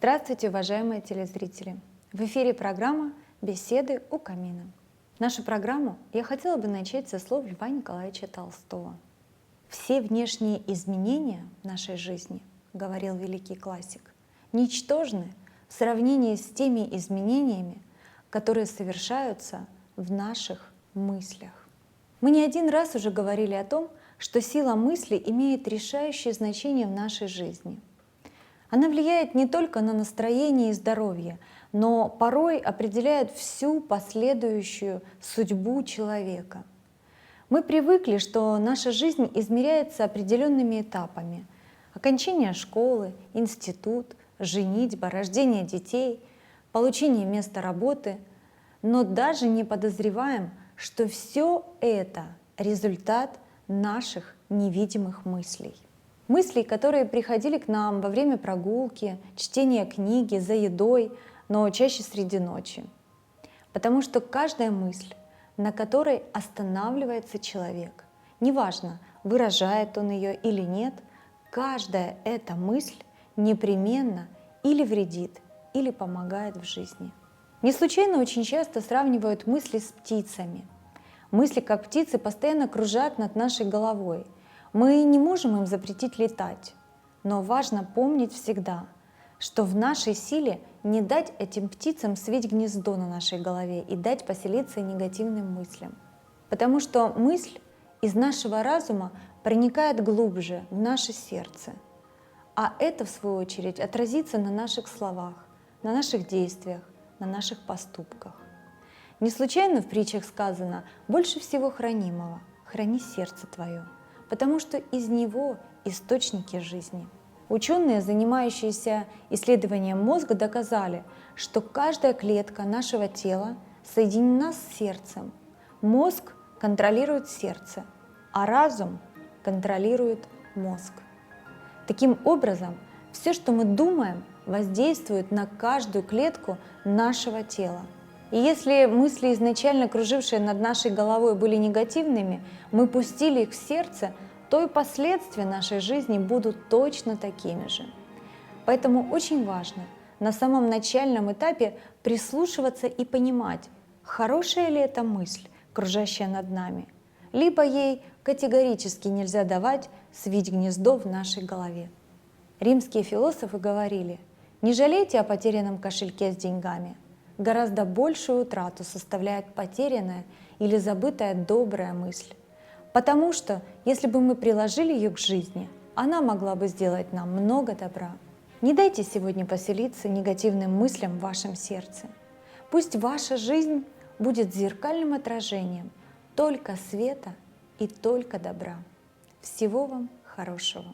Здравствуйте, уважаемые телезрители! В эфире программа «Беседы у камина». Нашу программу я хотела бы начать со слов Льва Николаевича Толстого. «Все внешние изменения в нашей жизни, — говорил великий классик, — ничтожны в сравнении с теми изменениями, которые совершаются в наших мыслях». Мы не один раз уже говорили о том, что сила мысли имеет решающее значение в нашей жизни. Она влияет не только на настроение и здоровье, но порой определяет всю последующую судьбу человека. Мы привыкли, что наша жизнь измеряется определенными этапами: окончание школы, институт, женитьба, рождение детей, получение места работы, но даже не подозреваем, что все это результат наших невидимых мыслей. Мыслей, которые приходили к нам во время прогулки, чтения книги, за едой, но чаще среди ночи. Потому что каждая мысль, на которой останавливается человек, неважно, выражает он ее или нет, каждая эта мысль непременно или вредит, или помогает в жизни. Не случайно очень часто сравнивают мысли с птицами. Мысли, как птицы, постоянно кружат над нашей головой. Мы не можем им запретить летать, но важно помнить всегда, что в нашей силе не дать этим птицам свить гнездо на нашей голове и дать поселиться негативным мыслям. Потому что мысль из нашего разума проникает глубже в наше сердце, а это, в свою очередь, отразится на наших словах, на наших действиях, на наших поступках. Не случайно в притчах сказано: «Больше всего хранимого храни сердце твое», потому что из него источники жизни. Ученые, занимающиеся исследованием мозга, доказали, что каждая клетка нашего тела соединена с сердцем. Мозг контролирует сердце, а разум контролирует мозг. Таким образом, все, что мы думаем, воздействует на каждую клетку нашего тела. И если мысли, изначально кружившие над нашей головой, были негативными, мы пустили их в сердце, то и последствия нашей жизни будут точно такими же. Поэтому очень важно на самом начальном этапе прислушиваться и понимать, хорошая ли это мысль, кружащая над нами, либо ей категорически нельзя давать свить гнездо в нашей голове. Римские философы говорили: не жалейте о потерянном кошельке с деньгами. Гораздо большую утрату составляет потерянная или забытая добрая мысль. Потому что, если бы мы приложили ее к жизни, она могла бы сделать нам много добра. Не дайте сегодня поселиться негативным мыслям в вашем сердце. Пусть ваша жизнь будет зеркальным отражением только света и только добра. Всего вам хорошего!